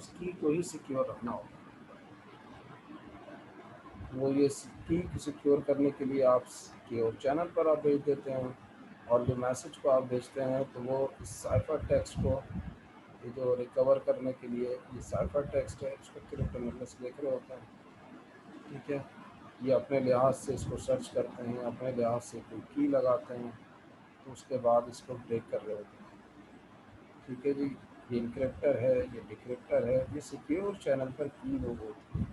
उस की को ही सिक्योर रखना होगा। वो ये की सिक्योर करने के लिए आप सिक्योर चैनल पर आप भेज देते हैं, और जो मैसेज को आप भेजते हैं तो वो इस साइफर टेक्स्ट को ये जो रिकवर करने के लिए ये साइफर टेक्स्ट है, इसको क्रिप्टोनालिस्ट देख रहे होते हैं। ठीक है, ये अपने लिहाज से इसको सर्च करते हैं, अपने लिहाज से कोई की लगाते हैं, तो उसके बाद इसको ब्रेक कर रहे होते हैं। ठीक है जी, ये इनक्रिप्टर है, ये डिक्रिप्टर है, ये सिक्योर चैनल पर की लोग होती है।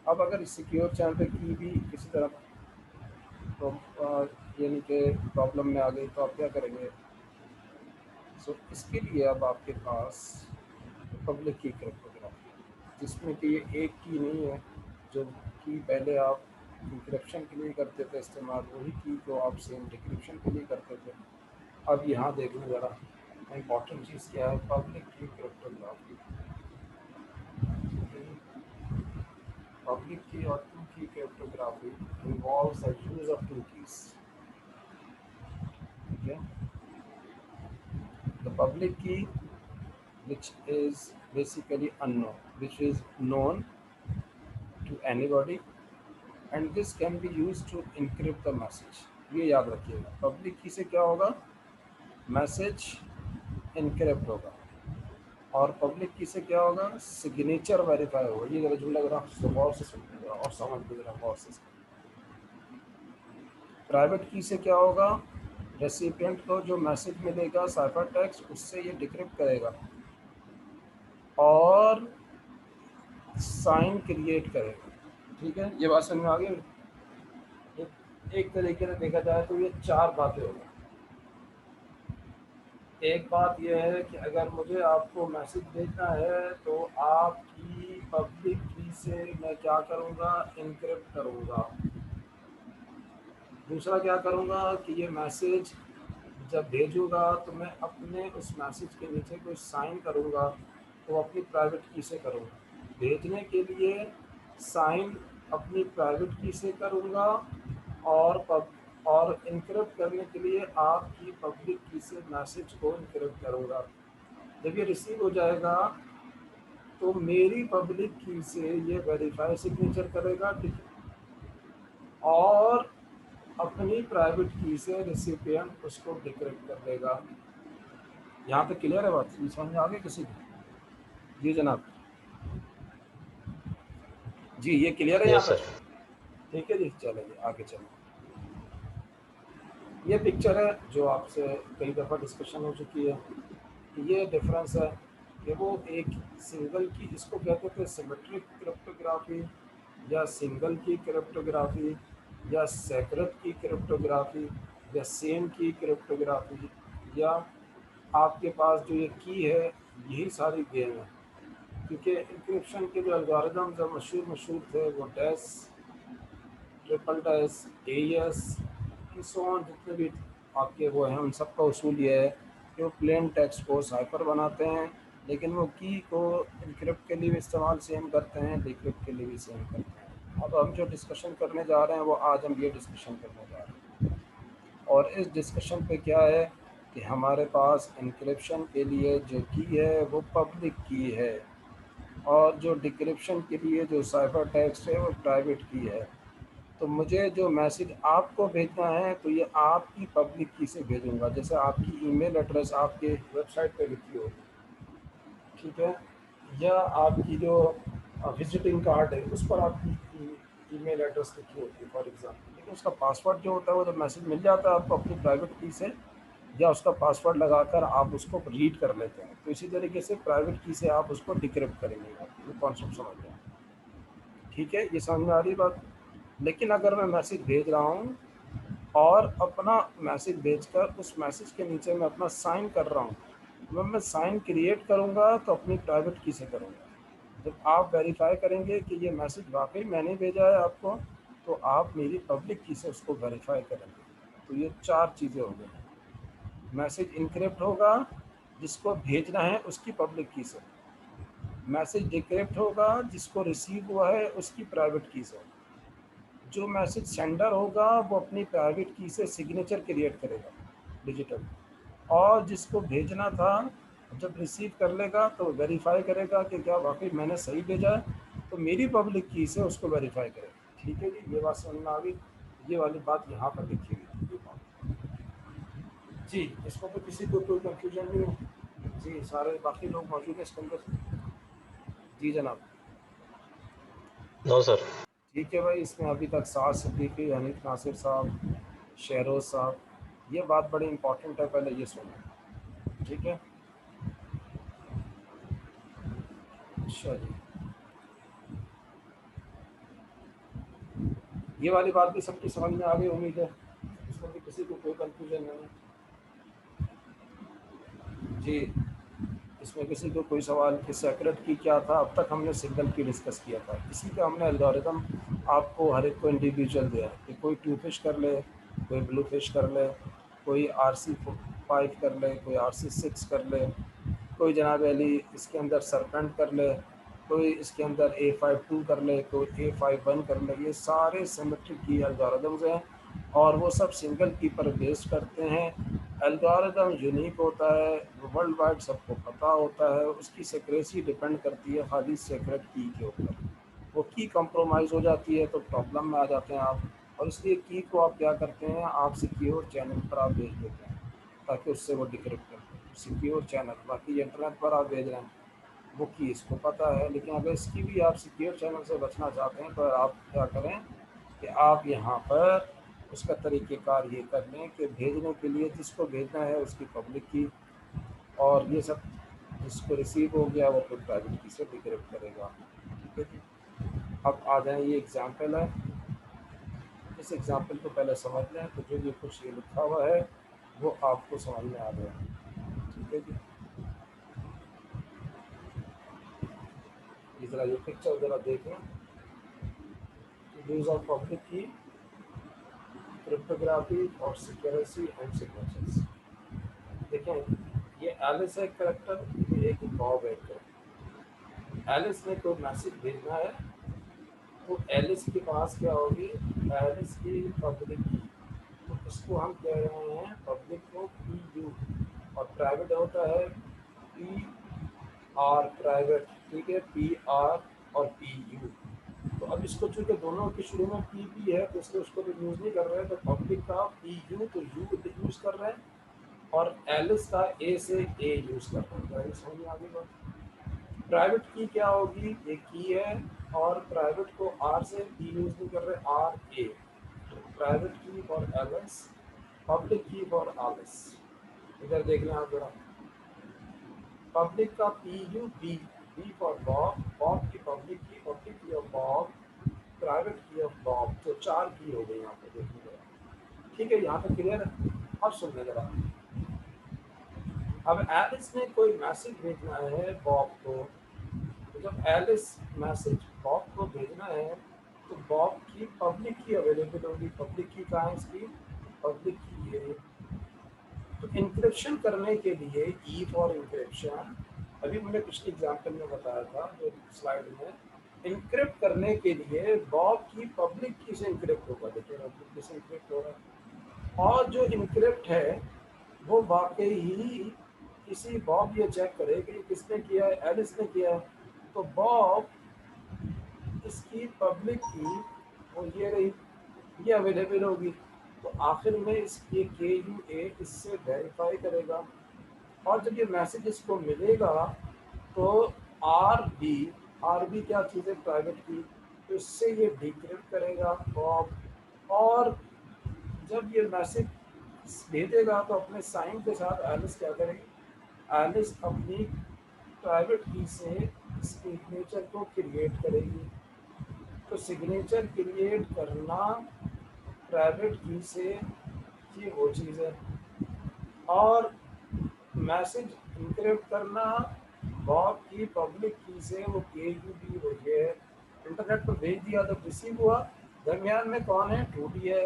अब अगर इस सिक्योर चैनल पर की भी किसी तरह तो यानी कि प्रॉब्लम में आ गई तो आप क्या करेंगे? सो इसके लिए अब आपके पास पब्लिक की क्रिप्टोग्राफी है, जिसमें कि ये एक की नहीं है। जो की पहले आप इंक्रिप्शन के लिए करते थे इस्तेमाल, वही की को आप सेम डिक्रिप्शन के लिए करते थे। अब यहाँ देखना ज़रा इम्पॉर्टेंट चीज़ क्या है, पब्लिक की क्रिप्टोग्राफी। पब्लिक की और two key cryptography involves the use of two keys. ठीक है, the public key which is basically unknown, which is known to anybody, and this can be used to encrypt the message। ये याद रखिएगा, public की से क्या होगा? Message encrypt होगा, और पब्लिक की से क्या होगा? सिग्नेचर वेरीफाई होगा। ये जरा जुमला जरा गौर से सुनिएगा और समझ लीजिए जरा गौर से। प्राइवेट की से क्या होगा? रेसिपिएंट को जो मैसेज मिलेगा साइफर टेक्स्ट, उससे ये डिक्रिप्ट करेगा और साइन क्रिएट करेगा। ठीक है, ये बात समझ में आ गई? एक तरीके से देखा जाए तो ये चार बातें होंगी। एक बात यह है कि अगर मुझे आपको मैसेज भेजना है तो आपकी पब्लिक की से मैं क्या करूँगा? इनक्रिप्ट करूँगा। दूसरा क्या करूँगा कि ये मैसेज जब भेजूँगा तो मैं अपने उस मैसेज के नीचे कोई साइन करूँगा, तो अपनी प्राइवेट की से करूँगा। भेजने के लिए साइन अपनी प्राइवेट की से करूँगा, और इनक्रिप्ट करने के लिए आपकी पब्लिक की से मैसेज को इनक्रिप्ट करूँगा। जब ये रिसीव हो जाएगा तो मेरी पब्लिक की से ये वेरीफाई सिग्नेचर करेगा, ठीक है, और अपनी प्राइवेट की से रिसिपिएंट उसको डिक्रिप्ट कर देगा। यहाँ तक क्लियर है बात? समझ में आ गई किसी को? जी जनाब, जी ये क्लियर है यहाँ यस तक? सर। ठीक है जी, चलेंगे आगे चलें। ये पिक्चर है जो आपसे कई दफ़ा डिस्कशन हो चुकी है। ये डिफरेंस है कि वो एक सिंगल की, इसको कहते थे सिमेट्रिक क्रिप्टोग्राफी, या सिंगल की क्रिप्टोग्राफी, या सेपरेट की क्रिप्टोग्राफी, या सेम की क्रिप्टोग्राफी, या आपके पास जो ये की है, यही सारी गेम है। क्योंकि इंक्रिप्शन के जो एल्गोरिदम जो मशहूर मशहूर थे वो dash, triple dash, as, on जितने भी आपके वो हैं, उन सब का उसूल ये है कि वो प्लेन टेक्स्ट को साइफर बनाते हैं, लेकिन वो की को इनक्रिप्ट के लिए भी इस्तेमाल सेम करते हैं, डिक्रिप्ट के लिए भी सेम करते हैं। अब हम जो डिस्कशन करने जा रहे हैं वो आज हम ये डिस्कशन करने जा रहे हैं, और इस डिस्कशन पे क्या है कि हमारे पास इनक्रिप्शन के लिए जो की है वो पब्लिक की है, और जो डिक्रिप्शन के लिए जो साइफर टेक्स्ट है वो प्राइवेट की है। तो मुझे जो मैसेज आपको भेजना है तो ये आपकी पब्लिक की से भेजूंगा। जैसे आपकी ईमेल एड्रेस आपके वेबसाइट पे लिखी होगी, ठीक है, या आपकी जो विजिटिंग कार्ड है उस पर आपकी ईमेल एड्रेस लिखी होती है फॉर एग्जांपल, लेकिन उसका पासवर्ड जो होता है वो जब मैसेज मिल जाता है आपको अपनी प्राइवेट की से, या उसका पासवर्ड लगाकर आप उसको रीड कर लेते हैं, तो इसी तरीके से प्राइवेट की से आप उसको डिक्रिप्ट करेंगे। ये कॉन्सेप्ट समझ गए? ठीक है, ये समझ में आ रही बात? लेकिन अगर मैं मैसेज भेज रहा हूँ और अपना मैसेज भेजकर उस मैसेज के नीचे मैं अपना साइन कर रहा हूँ, जब मैं साइन क्रिएट करूँगा तो अपनी प्राइवेट की से करूँगा। जब आप वेरीफाई करेंगे कि ये मैसेज वाकई मैंने भेजा है आपको, तो आप मेरी पब्लिक की से उसको वेरीफाई करेंगे। तो ये चार चीज़ें हो गई। मैसेज इनक्रिप्ट होगा, जिसको भेजना है उसकी पब्लिक की से। मैसेज डिक्रिप्ट होगा, जिसको रिसीव हुआ है उसकी प्राइवेट की से। जो मैसेज सेंडर होगा वो अपनी प्राइवेट की से सिग्नेचर क्रिएट करेगा डिजिटल, और जिसको भेजना था जब रिसीव कर लेगा तो वेरीफाई करेगा कि क्या वाकई मैंने सही भेजा है, तो मेरी पब्लिक की से उसको वेरीफाई करेगा। ठीक है जी, ये बात समझ में आ गई। ये वाली बात यहाँ पर लिखी हुई थी, ये बात जी। इसमें तो किसी को कोई कंफ्यूजन नहीं है जी, सारे बाकी लोग मौजूद हैं इसके अंदर। जी जनाब। No sir. ठीक है भाई, इसमें अभी तक साद सिद्दीकी, हनीफ नासिर साहब, शहरोज साहब, ये बात बड़ी इंपॉर्टेंट है, पहले ये सुनो। ठीक है, अच्छा जी, ये वाली बात भी सबकी समझ में आ गई उम्मीद है, इसमें भी किसी को कोई कंफ्यूजन नहीं जी। इसमें किसी को कोई सवाल कि सेक्रेट की क्या था, अब तक हमने सिंगल की डिस्कस किया था, इसी का हमने एल्गोरिदम आपको हर एक को इंडिविजुअल दिया कि कोई टू फिश कर ले, कोई ब्लू फिश कर ले, कोई RC5 कर ले, कोई RC6 कर ले, कोई जनाब अली इसके अंदर सरपेंट कर ले, कोई इसके अंदर A52 कर ले, कोई A51 कर ले। ये सारे सिमेट्रिक की एल्गोरिदम्स हैं और वो सब सिंगल की पर बेस्ड करते हैं। एल्गोरिदम यूनिक होता है, वर्ल्ड वाइड सबको पता होता है, उसकी सिक्रेसी डिपेंड करती है खाली सीक्रेट की के ऊपर। वो की कंप्रोमाइज़ हो जाती है तो प्रॉब्लम में आ जाते हैं आप, और इसलिए की को आप क्या करते हैं, आप सिक्योर चैनल पर आप भेज देते हैं ताकि उससे वो डिक्रिप्ट करते हैं सिक्योर चैनल। बाकी इंटरनेट पर आप भेज रहे हैं वो की इसको पता है, लेकिन अगर इसकी भी आप सिक्योर चैनल से बचना चाहते हैं तो आप क्या करें कि आप यहाँ पर उसका तरीक़ेकार ये कर लें कि भेजने के लिए जिसको भेजना है उसकी पब्लिक की, और ये सब जिसको रिसीव हो गया वो फिर प्राइवेट की से डिक्रिप्ट करेगा। ठीक है जी। अब आ जाए, ये एग्जाम्पल है, इस एग्जाम्पल को पहले समझ लें तो जो ये कुछ ये लिखा हुआ है वो आपको समझ में आ गया। ठीक है जी, ये ज़रा ये पिक्चर ज़रा देखें, यूज़ ऑफ पब्लिक की, क्रिप्टोग्राफी और सिक्योरिटी एंड सिग्नेचर्स। देखें, ये एलिस है करेक्टर, ये एक बॉब है करेक्टर। एलिस ने कोई मैसेज भेजना है तो एलिस के पास क्या होगी, एलिस की पब्लिक की, तो इसको हम कह रहे हैं पब्लिक को PU, और प्राइवेट होता है PR प्राइवेट। ठीक है, PR और PU। तो अब इसको चूंकि दोनों के शुरू में PP है तो इसलिए उसको तो यूज़ नहीं कर रहे हैं, तो पब्लिक का PU तो U यूज़ कर रहे हैं, और एलिस का A से A यूज़ कर रहे हैं। समझ में आ गई बात। प्राइवेट की क्या होगी, ये की है, और प्राइवेट को R से P यूज़ नहीं कर रहे, RA, प्राइवेट की फॉर एलिस, पब्लिक की फॉर एलिस। इधर देख लें आप जरा, पब्लिक का PU B for Bob, Bob की public key of Bob, private key of Bob, तो 4 की हो गई यहाँ पे, देखिए जरा। ठीक है, यहाँ पे क्लियर है। अब सुनने जरा, अब एलिस ने कोई मैसेज भेजना है बॉब को, तो जब एलिस मैसेज बॉब को भेजना है तो बॉब की पब्लिक की अवेलेबल होगी। पब्लिक की कहाँ है इसकी, पब्लिक की ये। तो इंक्रिप्शन करने के लिए ई फॉर इंक्रिप्शन, अभी मैंने पिछले एग्जाम्पल में बताया था जो स्लाइड में, इंक्रिप्ट करने के लिए बॉब की पब्लिक की से इंक्रिप्ट होगा। देखिए पब्लिक की से इंक्रिप्ट होगा, और जो इंक्रिप्ट है वो वाकई ही किसी, बॉब ये चेक करे कि किसने किया है, एलिस ने किया है, तो बॉब इसकी पब्लिक की वो ये रही, ये अवेलेबल होगी। तो आखिर में इस ये KUA इससे वेरीफाई करेगा, और जब ये मैसेज इसको मिलेगा तो RB क्या चीज़ है, प्राइवेट की, तो इससे ये डिक्रिप्ट करेगा बॉब, और जब ये मैसेज भेजेगा तो अपने साइन के साथ एलिस क्या करेगी, एलिस अपनी प्राइवेट की से सिग्नेचर को क्रिएट करेगी। तो सिग्नेचर क्रिएट करना प्राइवेट की से ये वो चीज़ है, और मैसेज इनक्रिप्ट करना बॉब की पब्लिक की से वो KUB हो गया है। इंटरनेट पर भेज दिया तो रिसीव हुआ, दरमियान में कौन है, टूटी है,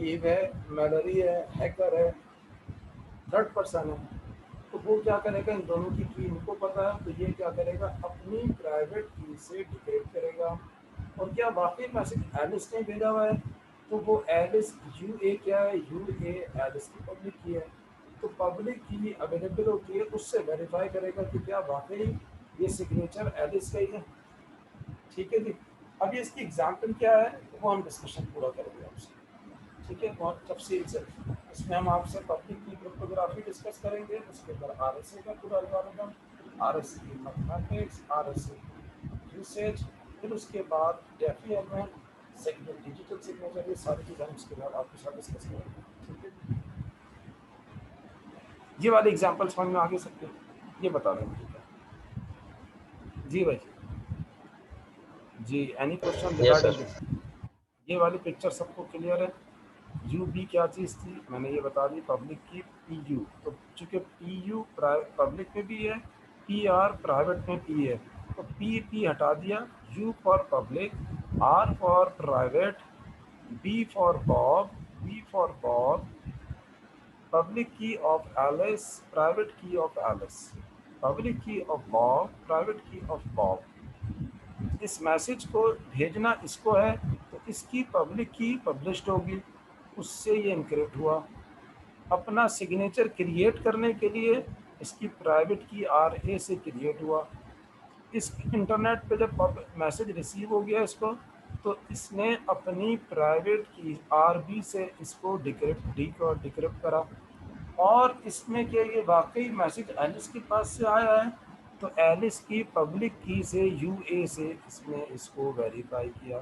ईव है, मेलरी है, हैकर है, थर्ड पर्सन है। तो वो क्या करेगा, इन दोनों की इनको पता है, तो ये क्या करेगा, अपनी प्राइवेट की से डिक्रिप्ट करेगा। और क्या वाकई मैसेज एलिस ने भेजा हुआ है, तो वो एलिस UA क्या है, UA एलिस की पब्लिक की है। तो पब्लिक की अवेलेबल होती है, उससे वेरीफाई करेगा कि क्या वाकई ये सिग्नेचर एलिस का ही है। ठीक है जी। अभी इसकी एग्जाम्पल क्या है वो हम डिस्कशन पूरा करेंगे आपसे। ठीक है, बहुत तफसील से इसमें हम आपसे पब्लिक की क्रिप्टोग्राफी डिस्कस करेंगे, उसके बाद आरएसए का पूरा एल्गोरिथम, आरएसए की मैथमेटिक्स, आरएसए की यूसेज, फिर उसके बाद DeFi element, second digital signature, ये सारी चीज़ें हम उसके बाद आपके साथ डिस्कस करेंगे। ठीक है, ये वाले एग्जाम्पल समझ में आगे सकते हैं, ये बता दें मुझे क्या। जी भाई जी, any question yes regarding sir. This? ये वाली पिक्चर सबको क्लियर है? यू बी क्या चीज़ थी मैंने ये बता दी, पब्लिक की पी यू, तो चूंकि पी यू पब्लिक में भी है, पी आर प्राइवेट में पी है, तो पी पी हटा दिया, U for public, R for private, B for Bob, B for Bob, public key of Alice, private key of Alice, public key of Bob, private key of Bob. इस message को भेजना इसको है, तो इसकी public की पब्लिश्ड होगी, उससे ये इनक्रिप्ट हुआ। अपना सिग्नेचर क्रिएट करने के लिए इसकी प्राइवेट की आर ए से क्रिएट हुआ। इस इंटरनेट पे जब मैसेज रिसीव हो गया इसको, तो इसने अपनी प्राइवेट की आर बी से इसको डिक्रिप्ट करा। और इसमें क्या ये वाकई मैसेज एलिस के पास से आया है, तो एलिस की पब्लिक की से यूए से इसने इसको वेरीफाई किया,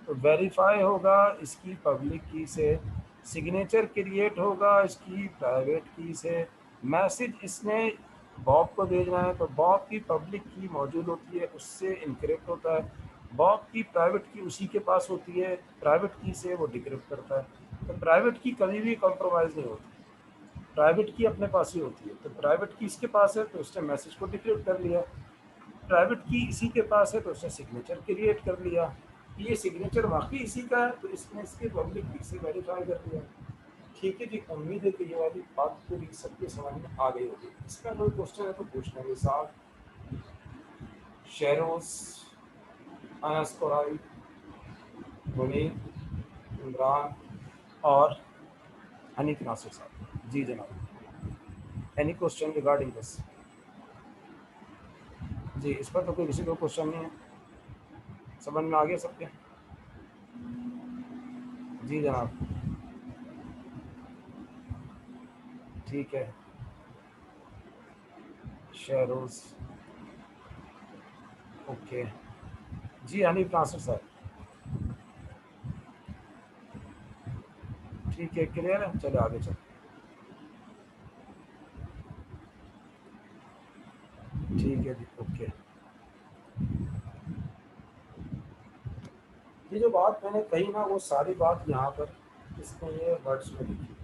तो वेरीफाई होगा इसकी पब्लिक की से, सिग्नेचर क्रिएट होगा इसकी प्राइवेट की से, मैसेज इसने बॉब को भेजना है, तो बॉब की पब्लिक की मौजूद होती है, उससे इनक्रिप्ट होता है। बॉब की प्राइवेट की उसी के पास होती है, प्राइवेट की से वो डिक्रिप्ट करता है। तो प्राइवेट की कभी भी कॉम्प्रोमाइज़ नहीं होती, प्राइवेट की अपने पास ही होती है। तो प्राइवेट की इसके पास है तो उसने मैसेज को डिक्रिप्ट कर लिया, प्राइवेट की इसी के पास है तो उसने सिग्नेचर क्रिएट कर लिया, ये सिग्नेचर वाकई इसी का है, तो इसने इसके पब्लिक की से वेरीफाई कर लिया। ठीक है जी, उम्मीद है कि ये वाली बात पूरी सबके समझ में आ गई होगी। इसका कोई क्वेश्चन है तो पूछ लेंगे साहब। शेरोज, अनस कोराई, मुनीर, इमरान और हनीफ नासिर साहब। जी जनाब, एनी क्वेश्चन रिगार्डिंग दिस? जी, इस पर तो कोई किसी को क्वेश्चन नहीं है, समझ में आ गया सबके? जी जनाब, ठीक है। शेरोज, ओके जी। हनीफ नासिर साहब, ठीक है, क्लियर है, चलो आगे चलो। ठीक है जी, ओके। ये जो बात मैंने कही ना, वो सारी बात यहाँ पर इसमें ये वर्ड्स में लिखी।